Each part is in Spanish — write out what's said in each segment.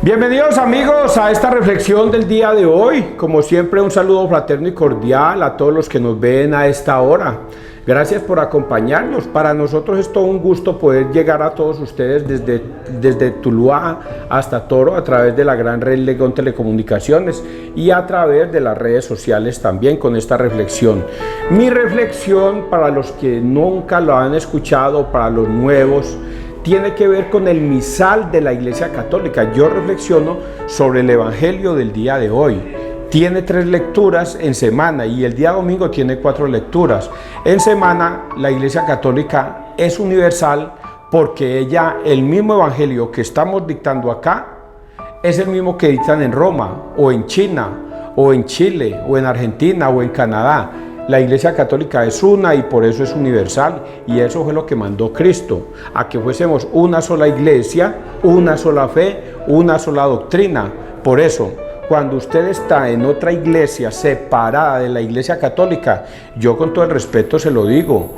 Bienvenidos amigos a esta reflexión del día de hoy. Como siempre, un saludo fraterno y cordial a todos los que nos ven a esta hora. Gracias por acompañarnos. Para nosotros es todo un gusto poder llegar a todos ustedes desde Tuluá hasta Toro a través de la gran red Legón Telecomunicaciones y a través de las redes sociales también con esta reflexión. Mi reflexión, para los que nunca lo han escuchado, para los nuevos, tiene que ver con el misal de la Iglesia Católica. Yo reflexiono sobre el Evangelio del día de hoy. Tiene 3 lecturas en semana y el día domingo tiene 4 lecturas. En semana la Iglesia Católica es universal porque el mismo Evangelio que estamos dictando acá es el mismo que dictan en Roma o en China o en Chile o en Argentina o en Canadá. La Iglesia Católica es una y por eso es universal, y eso fue lo que mandó Cristo, a que fuésemos una sola iglesia, una sola fe, una sola doctrina. Por eso, cuando usted está en otra iglesia separada de la Iglesia Católica, yo con todo el respeto se lo digo,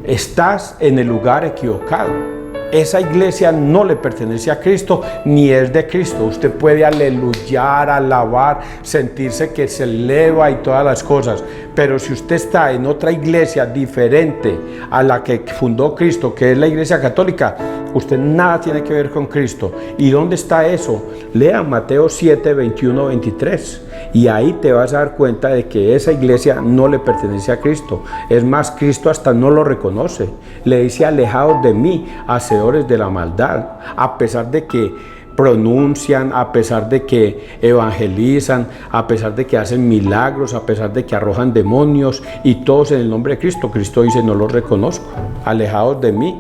estás en el lugar equivocado. Esa iglesia no le pertenece a Cristo, ni es de Cristo. Usted puede aleluyar, alabar, sentirse que se eleva y todas las cosas. Pero si usted está en otra iglesia diferente a la que fundó Cristo, que es la Iglesia Católica, usted nada tiene que ver con Cristo. ¿Y dónde está eso? Lea Mateo 7, 21, 23. Y ahí te vas a dar cuenta de que esa iglesia no le pertenece a Cristo. Es más, Cristo hasta no lo reconoce. Le dice: alejaos de mí, hacedores de la maldad. A pesar de que pronuncian, a pesar de que evangelizan, a pesar de que hacen milagros, a pesar de que arrojan demonios, y todos en el nombre de Cristo. Cristo dice: no los reconozco. Alejaos de mí.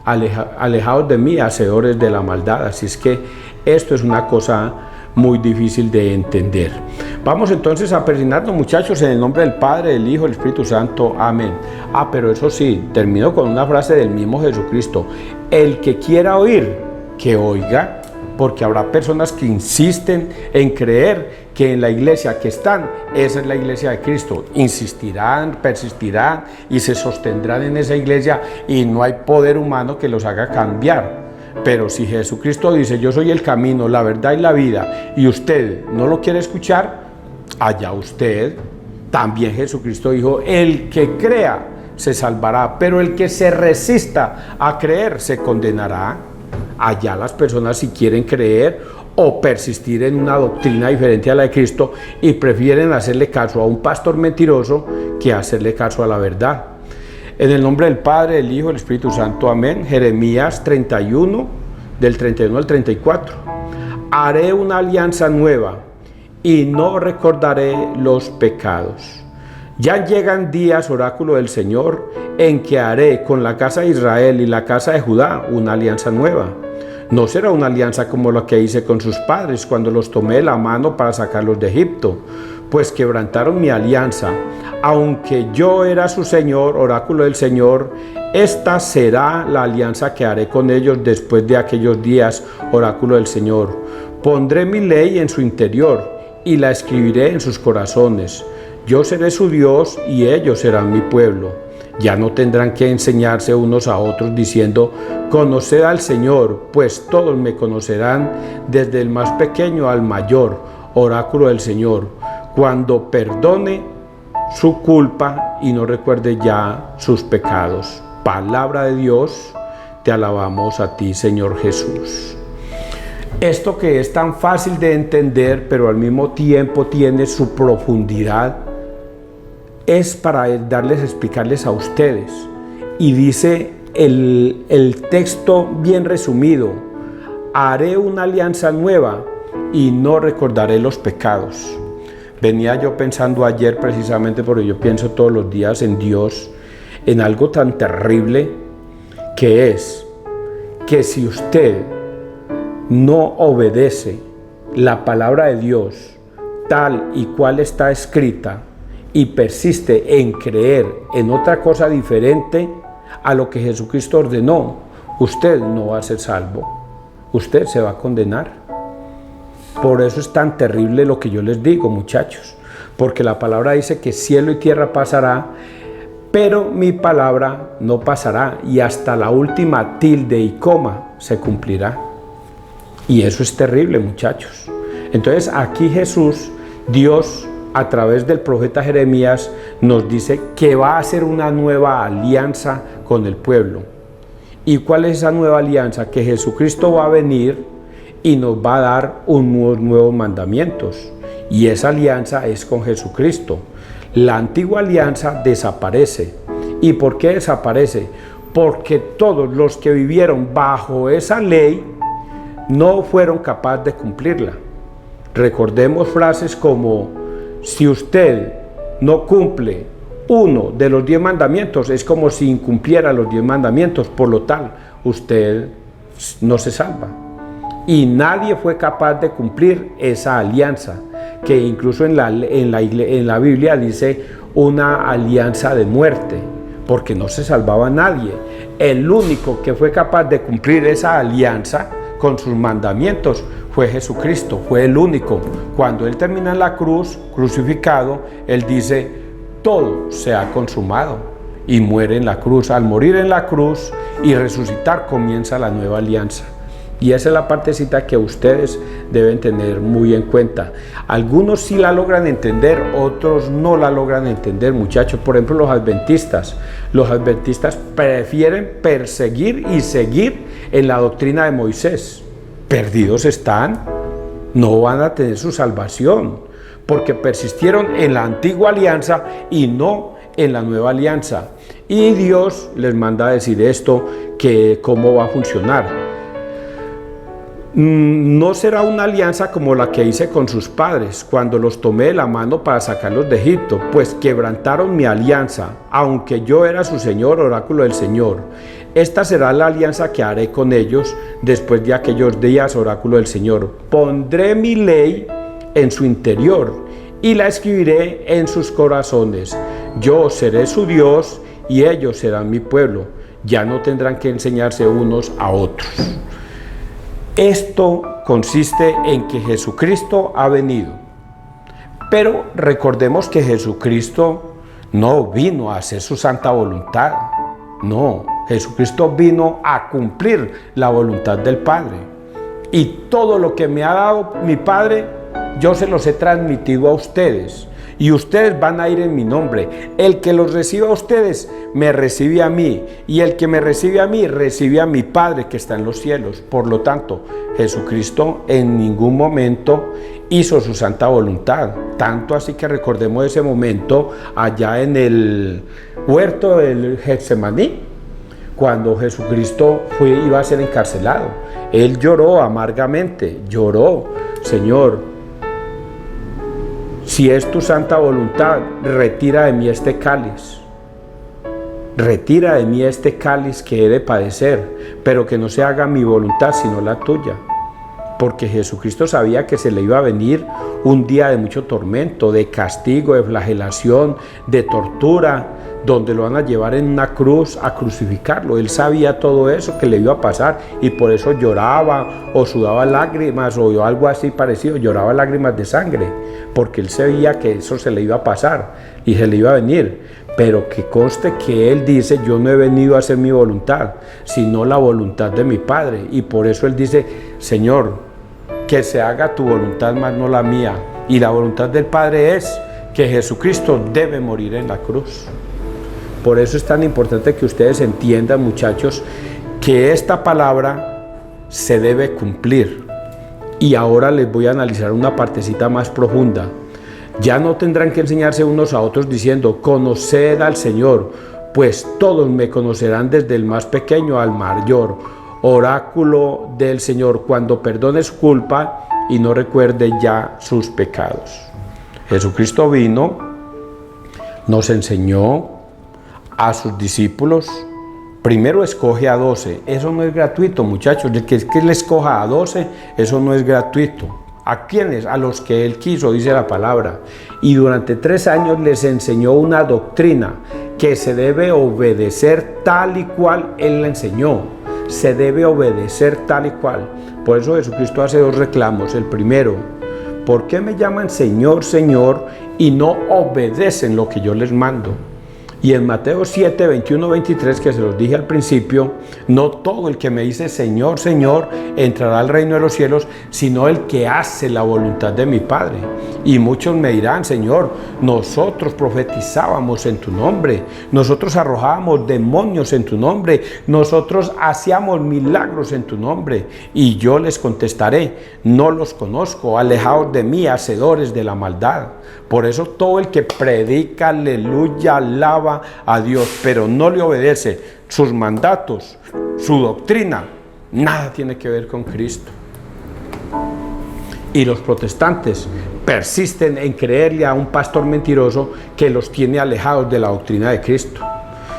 Alejaos de mí, hacedores de la maldad. Así es que esto es una cosa muy difícil de entender. Vamos entonces a persignarnos, muchachos, en el nombre del Padre, del Hijo, del Espíritu Santo. Amén. Pero eso sí, termino con una frase del mismo Jesucristo: el que quiera oír, que oiga, porque habrá personas que insisten en creer que en la iglesia que están, esa es la iglesia de Cristo. Insistirán, persistirán y se sostendrán en esa iglesia, y no hay poder humano que los haga cambiar. Pero si Jesucristo dice: yo soy el camino, la verdad y la vida, y usted no lo quiere escuchar, allá usted. También Jesucristo dijo: el que crea se salvará, pero el que se resista a creer se condenará. Allá las personas, si quieren creer o persistir en una doctrina diferente a la de Cristo, y prefieren hacerle caso a un pastor mentiroso que hacerle caso a la verdad. En el nombre del Padre, del Hijo y del Espíritu Santo. Amén. Jeremías 31, del 31 al 34. Haré una alianza nueva y no recordaré los pecados. Ya llegan días, oráculo del Señor, en que haré con la casa de Israel y la casa de Judá una alianza nueva. No será una alianza como la que hice con sus padres cuando los tomé de la mano para sacarlos de Egipto, pues quebrantaron mi alianza. Aunque yo era su Señor, oráculo del Señor, esta será la alianza que haré con ellos después de aquellos días, oráculo del Señor. Pondré mi ley en su interior y la escribiré en sus corazones. Yo seré su Dios y ellos serán mi pueblo. Ya no tendrán que enseñarse unos a otros diciendo: conoced al Señor, pues todos me conocerán, desde el más pequeño al mayor, oráculo del Señor, cuando perdone su culpa y no recuerde ya sus pecados. Palabra de Dios, te alabamos a ti, Señor Jesús. Esto que es tan fácil de entender, pero al mismo tiempo tiene su profundidad, es para explicarles a ustedes. Y dice el texto bien resumido: haré una alianza nueva y no recordaré los pecados. Venía yo pensando ayer, precisamente porque yo pienso todos los días en Dios, en algo tan terrible, que es que si usted no obedece la palabra de Dios tal y cual está escrita, y persiste en creer en otra cosa diferente a lo que Jesucristo ordenó, usted no va a ser salvo. Usted se va a condenar. Por eso es tan terrible lo que yo les digo, muchachos, porque la palabra dice que cielo y tierra pasará, pero mi palabra no pasará, y hasta la última tilde y coma se cumplirá. Y eso es terrible, muchachos. Entonces aquí Jesús, Dios, a través del profeta Jeremías, nos dice que va a hacer una nueva alianza con el pueblo. ¿Y cuál es esa nueva alianza? Que Jesucristo va a venir y nos va a dar unos nuevos mandamientos. Y esa alianza es con Jesucristo. La antigua alianza desaparece. ¿Y por qué desaparece? Porque todos los que vivieron bajo esa ley no fueron capaces de cumplirla. Recordemos frases como: si usted no cumple uno de los 10 mandamientos, es como si incumpliera los 10 mandamientos, por lo tal, usted no se salva. Y nadie fue capaz de cumplir esa alianza, que incluso en la Biblia dice una alianza de muerte, porque no se salvaba nadie. El único que fue capaz de cumplir esa alianza con sus mandamientos fue Jesucristo, fue el único. Cuando Él termina en la cruz, crucificado, Él dice: todo se ha consumado, y muere en la cruz. Al morir en la cruz y resucitar, comienza la nueva alianza. Y esa es la partecita que ustedes deben tener muy en cuenta. Algunos sí la logran entender, otros no la logran entender, muchachos. Por ejemplo, los adventistas. Los adventistas prefieren perseguir y seguir en la doctrina de Moisés. Perdidos están, no van a tener su salvación, porque persistieron en la antigua alianza y no en la nueva alianza. Y Dios les manda a decir esto, que cómo va a funcionar. No será una alianza como la que hice con sus padres cuando los tomé de la mano para sacarlos de Egipto, pues quebrantaron mi alianza, aunque yo era su Señor, oráculo del Señor. Esta será la alianza que haré con ellos después de aquellos días, oráculo del Señor. Pondré mi ley en su interior y la escribiré en sus corazones. Yo seré su Dios y ellos serán mi pueblo. Ya no tendrán que enseñarse unos a otros. Esto consiste en que Jesucristo ha venido. Pero recordemos que Jesucristo no vino a hacer su santa voluntad. No, Jesucristo vino a cumplir la voluntad del Padre. Y todo lo que me ha dado mi Padre, yo se los he transmitido a ustedes. Y ustedes van a ir en mi nombre. El que los reciba a ustedes, me recibe a mí. Y el que me recibe a mí, recibe a mi Padre que está en los cielos. Por lo tanto, Jesucristo en ningún momento hizo su santa voluntad. Tanto así que recordemos ese momento allá en el huerto del Getsemaní, cuando Jesucristo iba a ser encarcelado. Él lloró amargamente, lloró: Señor, si es tu santa voluntad, retira de mí este cáliz. Retira de mí este cáliz que he de padecer, pero que no se haga mi voluntad sino la tuya. Porque Jesucristo sabía que se le iba a venir un día de mucho tormento, de castigo, de flagelación, de tortura, donde lo van a llevar en una cruz a crucificarlo. Él sabía todo eso que le iba a pasar y por eso lloraba o sudaba lágrimas o algo así parecido, lloraba lágrimas de sangre, porque él sabía que eso se le iba a pasar y se le iba a venir. Pero que conste que él dice: yo no he venido a hacer mi voluntad, sino la voluntad de mi Padre. Y por eso él dice: Señor, que se haga tu voluntad, más no la mía. Y la voluntad del Padre es que Jesucristo debe morir en la cruz. Por eso es tan importante que ustedes entiendan, muchachos, que esta palabra se debe cumplir. Y ahora les voy a analizar una partecita más profunda. Ya no tendrán que enseñarse unos a otros diciendo: conoced al Señor, pues todos me conocerán desde el más pequeño al mayor. Oráculo del Señor, cuando perdone su culpa y no recuerde ya sus pecados. Jesucristo vino, nos enseñó a sus discípulos. Primero escoge a 12. Eso no es gratuito, muchachos. El que le escoja a 12, eso no es gratuito. ¿A quiénes? A los que él quiso, dice la palabra. Y durante 3 años les enseñó una doctrina que se debe obedecer tal y cual él la enseñó. Se debe obedecer tal y cual. Por eso Jesucristo hace 2 reclamos. El primero: ¿por qué me llaman Señor, Señor y no obedecen lo que yo les mando? Y en Mateo 7, 21, 23, que se los dije al principio, no todo el que me dice Señor, Señor, entrará al reino de los cielos, sino el que hace la voluntad de mi Padre. Y muchos me dirán, Señor, nosotros profetizábamos en tu nombre, nosotros arrojábamos demonios en tu nombre, nosotros hacíamos milagros en tu nombre. Y yo les contestaré, no los conozco, alejaos de mí, hacedores de la maldad. Por eso todo el que predica, aleluya, alaba a Dios, pero no le obedece sus mandatos, su doctrina, nada tiene que ver con Cristo. Y los protestantes persisten en creerle a un pastor mentiroso que los tiene alejados de la doctrina de Cristo.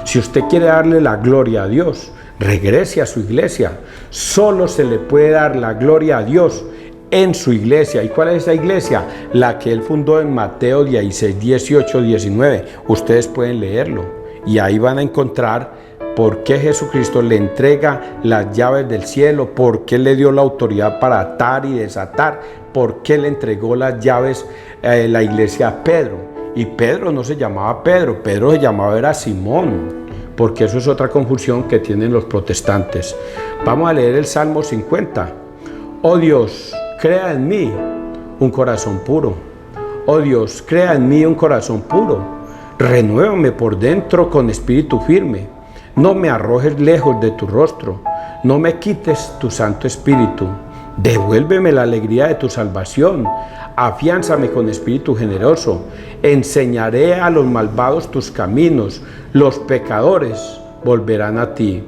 Si usted quiere darle la gloria a Dios, regrese a su iglesia. Solo se le puede dar la gloria a Dios en su iglesia. ¿Y cuál es esa iglesia? La que él fundó en Mateo 16, 18, 19. Ustedes pueden leerlo y ahí van a encontrar por qué Jesucristo le entrega las llaves del cielo, por qué le dio la autoridad para atar y desatar, por qué le entregó las llaves la iglesia a Pedro. Y Pedro no se llamaba Pedro, Pedro se llamaba era Simón, porque eso es otra confusión que tienen los protestantes. Vamos a leer el Salmo 50. Oh Dios, crea en mí un corazón puro. Oh Dios, crea en mí un corazón puro. Renuévame por dentro con espíritu firme. No me arrojes lejos de tu rostro. No me quites tu Santo Espíritu. Devuélveme la alegría de tu salvación. Afiánzame con espíritu generoso. Enseñaré a los malvados tus caminos. Los pecadores volverán a ti.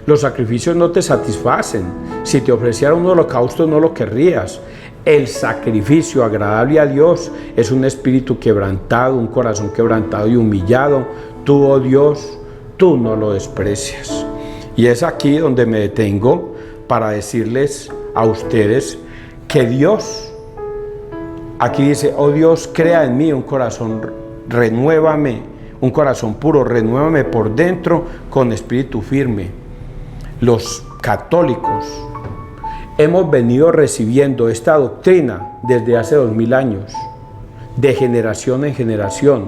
Los sacrificios no te satisfacen. Si te ofreciera un holocausto no lo querrías. El sacrificio agradable a Dios es un espíritu quebrantado, un corazón quebrantado y humillado. Tú, oh Dios, tú no lo desprecias. Y es aquí donde me detengo para decirles a ustedes que Dios, aquí dice, oh Dios, crea en mí un corazón, renuévame, un corazón puro, renuévame por dentro con espíritu firme. Los católicos hemos venido recibiendo esta doctrina desde hace 2000 años, de generación en generación,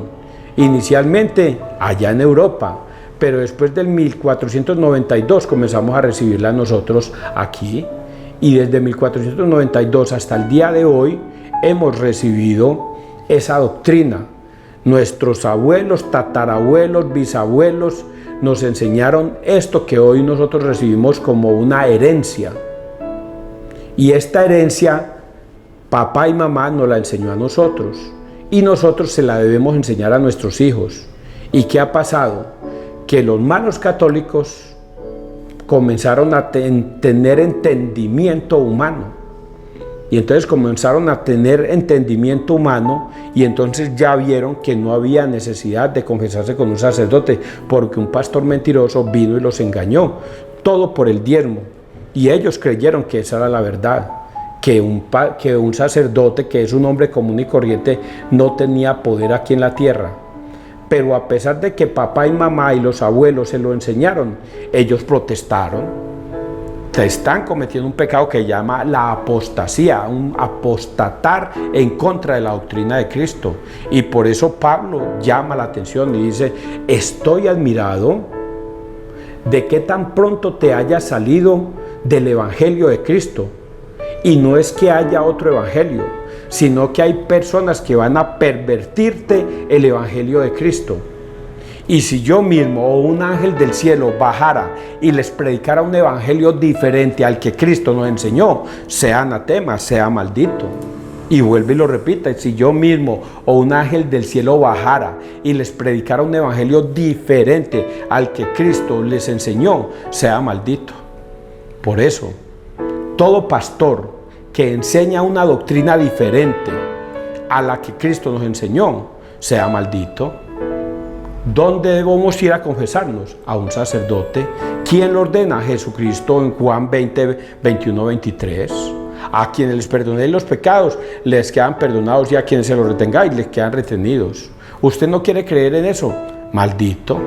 inicialmente allá en Europa, pero después del 1492 comenzamos a recibirla nosotros aquí, y desde 1492 hasta el día de hoy hemos recibido esa doctrina. Nuestros abuelos, tatarabuelos, bisabuelos nos enseñaron esto que hoy nosotros recibimos como una herencia. Y esta herencia, papá y mamá nos la enseñó a nosotros. Y nosotros se la debemos enseñar a nuestros hijos. ¿Y qué ha pasado? Que los malos católicos comenzaron a tener entendimiento humano. Y entonces comenzaron a tener entendimiento humano y entonces ya vieron que no había necesidad de confesarse con un sacerdote porque un pastor mentiroso vino y los engañó. Todo por el diezmo. Y ellos creyeron que esa era la verdad. Que un sacerdote, que es un hombre común y corriente, no tenía poder aquí en la tierra. Pero a pesar de que papá y mamá y los abuelos se lo enseñaron, ellos protestaron. Están cometiendo un pecado que llama la apostasía, un apostatar en contra de la doctrina de Cristo. Y por eso Pablo llama la atención y dice, estoy admirado de que tan pronto te hayas salido del evangelio de Cristo. Y no es que haya otro evangelio, sino que hay personas que van a pervertirte el evangelio de Cristo. Y si yo mismo o un ángel del cielo bajara y les predicara un evangelio diferente al que Cristo nos enseñó, sea anatema, sea maldito. Y vuelve y lo repita, si yo mismo o un ángel del cielo bajara y les predicara un evangelio diferente al que Cristo les enseñó, sea maldito. Por eso, todo pastor que enseña una doctrina diferente a la que Cristo nos enseñó, sea maldito. ¿Dónde debemos ir a confesarnos? A un sacerdote. ¿Quién lo ordena? Jesucristo en Juan 20, 21, 23. A quienes les perdonéis los pecados, les quedan perdonados, y a quienes se los retengáis, les quedan retenidos. ¿Usted no quiere creer en eso? Maldito.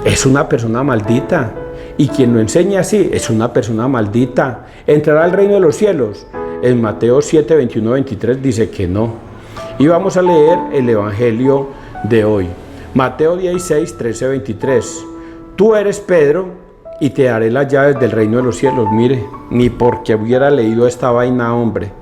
Es una persona maldita. Y quien lo enseña así, es una persona maldita. ¿Entrará al reino de los cielos? En Mateo 7, 21, 23 dice que no. Y vamos a leer el evangelio de hoy. Mateo 16, 13, 23. Tú eres Pedro y te daré las llaves del reino de los cielos. Mire, ni porque hubiera leído esta vaina, hombre.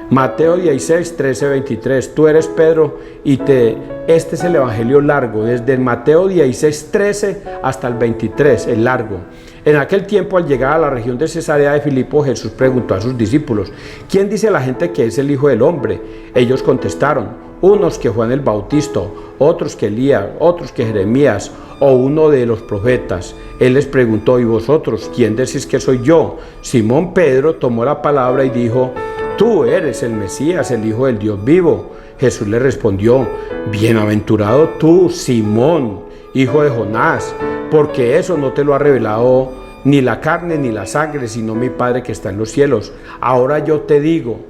Mateo 16, 13, 23. Tú eres Pedro y este es el evangelio largo, desde el Mateo 16, 13 hasta el 23, el largo. En aquel tiempo, al llegar a la región de Cesarea de Filipo, Jesús preguntó a sus discípulos: ¿quién dice la gente que es el Hijo del Hombre? Ellos contestaron: unos que Juan el Bautista, otros que Elías, otros que Jeremías o uno de los profetas. Él les preguntó: ¿y vosotros quién decís que soy yo? Simón Pedro tomó la palabra y dijo: tú eres el Mesías, el Hijo del Dios vivo. Jesús le respondió: bienaventurado tú, Simón, hijo de Jonás, porque eso no te lo ha revelado ni la carne ni la sangre, sino mi Padre que está en los cielos. Ahora yo te digo,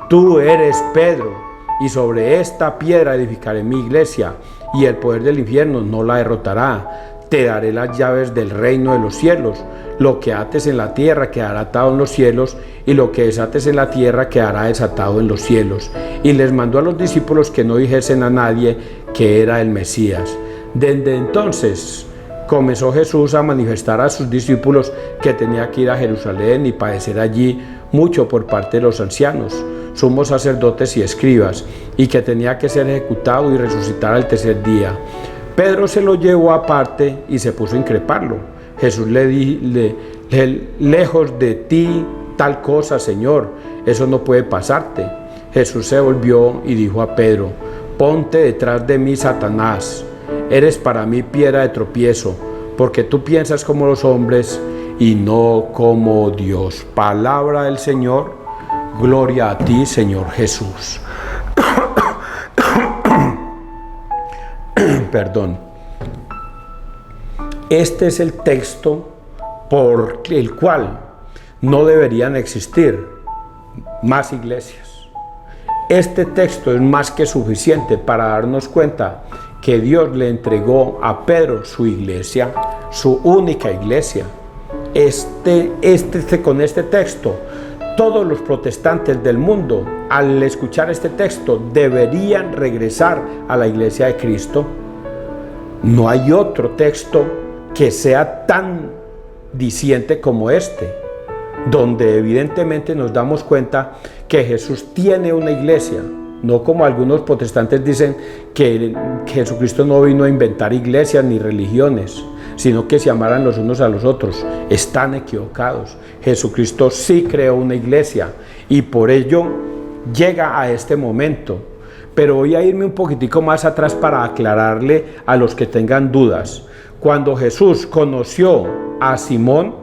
tú eres Pedro, y sobre esta piedra edificaré mi iglesia, y el poder del infierno no la derrotará. Te daré las llaves del reino de los cielos. Lo que ates en la tierra quedará atado en los cielos, y lo que desates en la tierra quedará desatado en los cielos. Y les mandó a los discípulos que no dijesen a nadie que era el Mesías. Desde entonces comenzó Jesús a manifestar a sus discípulos que tenía que ir a Jerusalén y padecer allí mucho por parte de los ancianos, sumos sacerdotes y escribas, y que tenía que ser ejecutado y resucitar al tercer día. Pedro se lo llevó aparte y se puso a increparlo. Jesús le dijo: lejos de ti tal cosa, Señor, eso no puede pasarte. Jesús se volvió y dijo a Pedro: ponte detrás de mí, Satanás. Eres para mí piedra de tropiezo, porque tú piensas como los hombres y no como Dios. Palabra del Señor. Gloria a ti, Señor Jesús. Perdón. Este es el texto por el cual no deberían existir más iglesias. Este texto es más que suficiente para darnos cuenta que Dios le entregó a Pedro su iglesia, su única iglesia. Con este texto, todos los protestantes del mundo, al escuchar este texto, deberían regresar a la iglesia de Cristo. No hay otro texto que sea tan diciente como este, donde evidentemente nos damos cuenta que Jesús tiene una iglesia, no como algunos protestantes dicen que Jesucristo no vino a inventar iglesias ni religiones, sino que se amaran los unos a los otros. Están equivocados. Jesucristo sí creó una iglesia y por ello llega a este momento. Pero voy a irme un poquitico más atrás para aclararle a los que tengan dudas. Cuando Jesús conoció a Simón,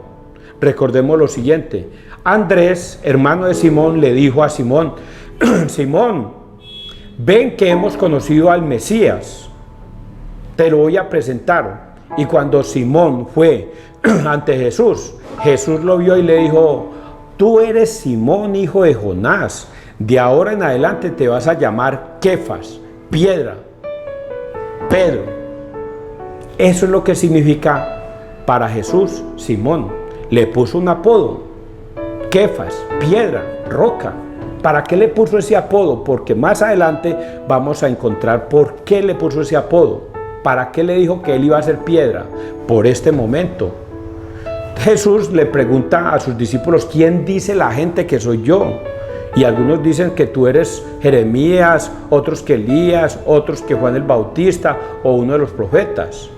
recordemos lo siguiente: Andrés, hermano de Simón, le dijo a Simón: Simón, ven que hemos conocido al Mesías, te lo voy a presentar. Y cuando Simón fue ante Jesús, Jesús lo vio y le dijo: tú eres Simón, hijo de Jonás, de ahora en adelante te vas a llamar Kefas, piedra, Pedro. Eso es lo que significa para Jesús Simón. Le puso un apodo: Kefas, piedra, roca. ¿Para qué le puso ese apodo? Porque más adelante vamos a encontrar por qué le puso ese apodo. ¿Para qué le dijo que él iba a ser piedra? Por este momento. Jesús le pregunta a sus discípulos: ¿quién dice la gente que soy yo? Y algunos dicen que tú eres Jeremías, otros que Elías, otros que Juan el Bautista o uno de los profetas.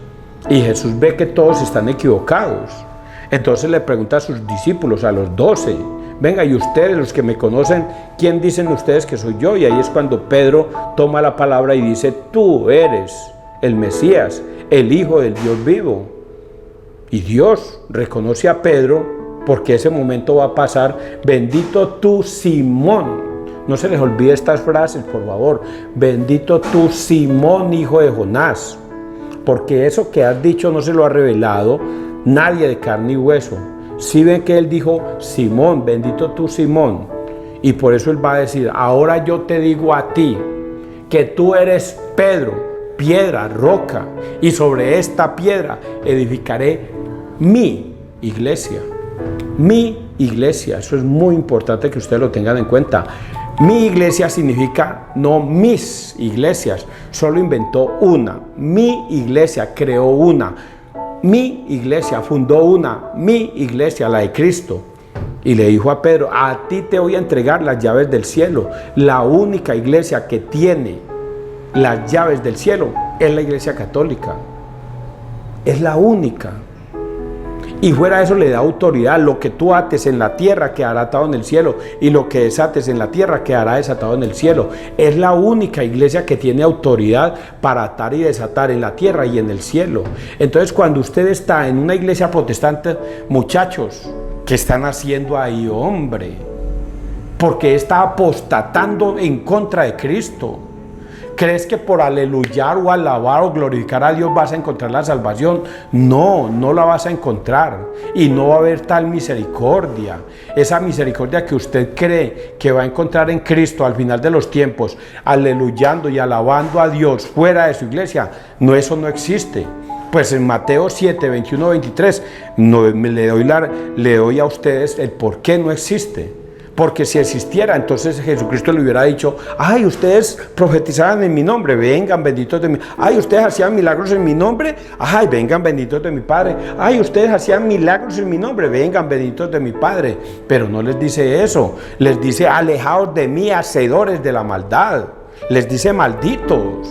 Y Jesús ve que todos están equivocados. Entonces le pregunta a sus discípulos, a los 12: venga, y ustedes, los que me conocen, ¿quién dicen ustedes que soy yo? Y ahí es cuando Pedro toma la palabra y dice: tú eres el Mesías, el Hijo del Dios vivo. Y Dios reconoce a Pedro, porque ese momento va a pasar: bendito tú, Simón. No se les olvide estas frases, por favor. Bendito tú, Simón, hijo de Jonás. Porque eso que has dicho no se lo ha revelado nadie de carne y hueso. Si ven que él dijo: Simón, bendito tú, Simón. Y por eso él va a decir: ahora yo te digo a ti que tú eres Pedro, piedra, roca, y sobre esta piedra edificaré mi iglesia. Mi iglesia. Eso es muy importante que ustedes lo tengan en cuenta. Mi iglesia significa no mis iglesias, solo inventó una. Mi iglesia creó una. Mi iglesia fundó una. Mi iglesia, la de Cristo. Y le dijo a Pedro, a ti te voy a entregar las llaves del cielo. La única iglesia que tiene las llaves del cielo es la iglesia católica. Es la única. Y fuera de eso le da autoridad. Lo que tú ates en la tierra quedará atado en el cielo, y lo que desates en la tierra quedará desatado en el cielo. Es la única iglesia que tiene autoridad para atar y desatar en la tierra y en el cielo. Entonces, cuando usted está en una iglesia protestante, muchachos, ¿qué están haciendo ahí, hombre? Porque está apostatando en contra de Cristo. ¿Crees que por aleluyar o alabar o glorificar a Dios vas a encontrar la salvación? No, no la vas a encontrar, y no va a haber tal misericordia. Esa misericordia que usted cree que va a encontrar en Cristo al final de los tiempos, aleluyando y alabando a Dios fuera de su iglesia, no, eso no existe. Pues en Mateo 7, 21, 23, le doy a ustedes el por qué no existe. Porque si existiera, entonces Jesucristo le hubiera dicho, ay, ustedes profetizaban en mi nombre, vengan benditos de mí. Ay, ustedes hacían milagros en mi nombre, ay, vengan benditos de mi Padre. Ay, ustedes hacían milagros en mi nombre, vengan benditos de mi Padre. Pero no les dice eso, les dice, alejaos de mí, hacedores de la maldad. Les dice, malditos.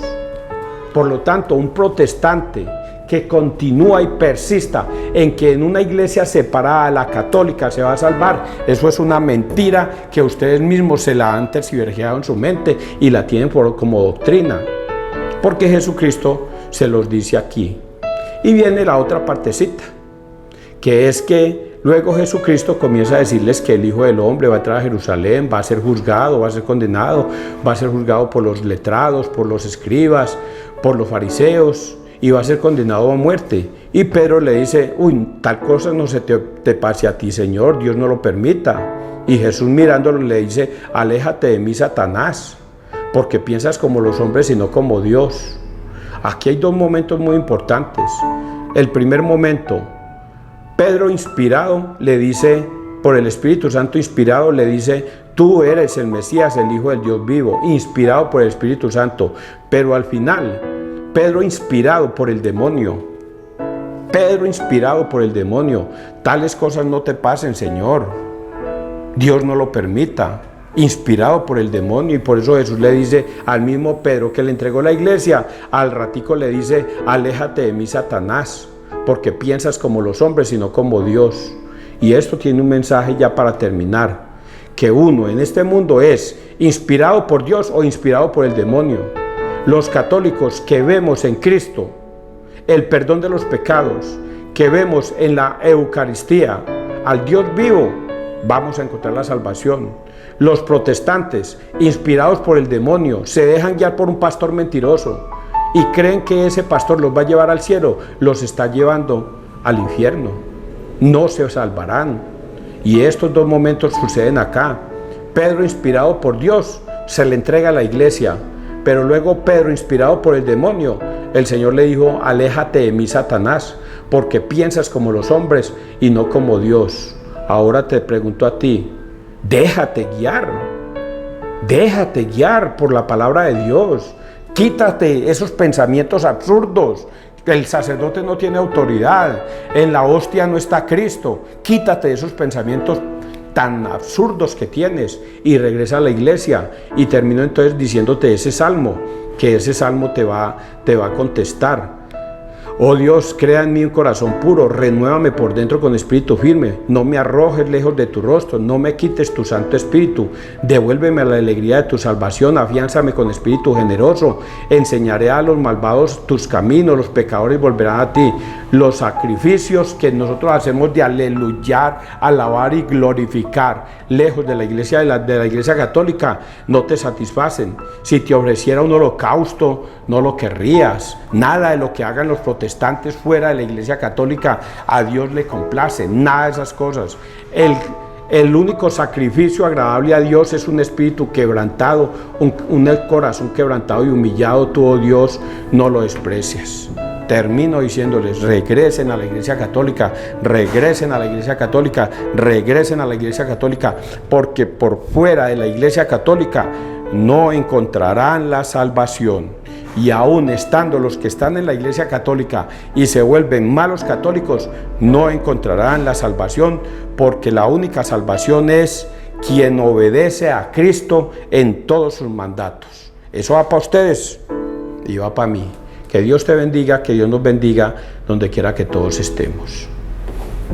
Por lo tanto, un protestante que continúa y persista en que en una iglesia separada, la católica, se va a salvar, eso es una mentira que ustedes mismos se la han tergiversado en su mente y la tienen como doctrina, porque Jesucristo se los dice aquí. Y viene la otra partecita, que es que luego Jesucristo comienza a decirles que el Hijo del Hombre va a entrar a Jerusalén, va a ser juzgado, va a ser condenado, va a ser juzgado por los letrados, por los escribas, por los fariseos, y va a ser condenado a muerte. Y Pedro le dice, uy, tal cosa no se te pase a ti, Señor, Dios no lo permita. Y Jesús mirándolo le dice, aléjate de mí, Satanás, porque piensas como los hombres y no como Dios. Aquí hay dos momentos muy importantes. El primer momento, Pedro inspirado le dice, por el Espíritu Santo inspirado le dice, tú eres el Mesías, el Hijo del Dios vivo, inspirado por el Espíritu Santo. Pero al final, Pedro inspirado por el demonio. Pedro inspirado por el demonio. Tales cosas no te pasen, Señor. Dios no lo permita. Inspirado por el demonio. Y por eso Jesús le dice al mismo Pedro que le entregó la iglesia, al ratico le dice, aléjate de mí, Satanás, porque piensas como los hombres y no como Dios. Y esto tiene un mensaje ya para terminar, que uno en este mundo es inspirado por Dios o inspirado por el demonio. Los católicos que vemos en Cristo el perdón de los pecados, que vemos en la Eucaristía al Dios vivo, vamos a encontrar la salvación. Los protestantes, inspirados por el demonio, se dejan guiar por un pastor mentiroso y creen que ese pastor los va a llevar al cielo, los está llevando al infierno. No se salvarán. Y estos dos momentos suceden acá. Pedro, inspirado por Dios, se le entrega a la iglesia. Pero luego Pedro, inspirado por el demonio, el Señor le dijo, aléjate de mí, Satanás, porque piensas como los hombres y no como Dios. Ahora te pregunto a ti, déjate guiar por la palabra de Dios. Quítate esos pensamientos absurdos. El sacerdote no tiene autoridad, en la hostia no está Cristo. Quítate esos pensamientos tan absurdos que tienes y regresa a la iglesia. Y termino entonces diciéndote ese salmo, que ese salmo te va a contestar. Oh Dios, crea en mí un corazón puro, renuévame por dentro con espíritu firme, no me arrojes lejos de tu rostro, no me quites tu santo espíritu, devuélveme a la alegría de tu salvación, afiánzame con espíritu generoso, enseñaré a los malvados tus caminos, los pecadores volverán a ti. Los sacrificios que nosotros hacemos de aleluyar, alabar y glorificar, lejos de la iglesia, de la iglesia católica, no te satisfacen. Si te ofreciera un holocausto, no lo querrías. Nada de lo que hagan los protestantes fuera de la iglesia católica a Dios le complace, nada de esas cosas. El único sacrificio agradable a Dios es un espíritu quebrantado, un corazón quebrantado y humillado. Tú, oh Dios, no lo desprecias. termino diciéndoles, regresen a la Iglesia Católica, regresen a la Iglesia Católica, regresen a la Iglesia Católica, porque por fuera de la Iglesia Católica no encontrarán la salvación. Y aún estando los que están en la Iglesia Católica y se vuelven malos católicos, no encontrarán la salvación, porque la única salvación es quien obedece a Cristo en todos sus mandatos. Eso va para ustedes y va para mí. Que Dios te bendiga, que Dios nos bendiga donde quiera que todos estemos.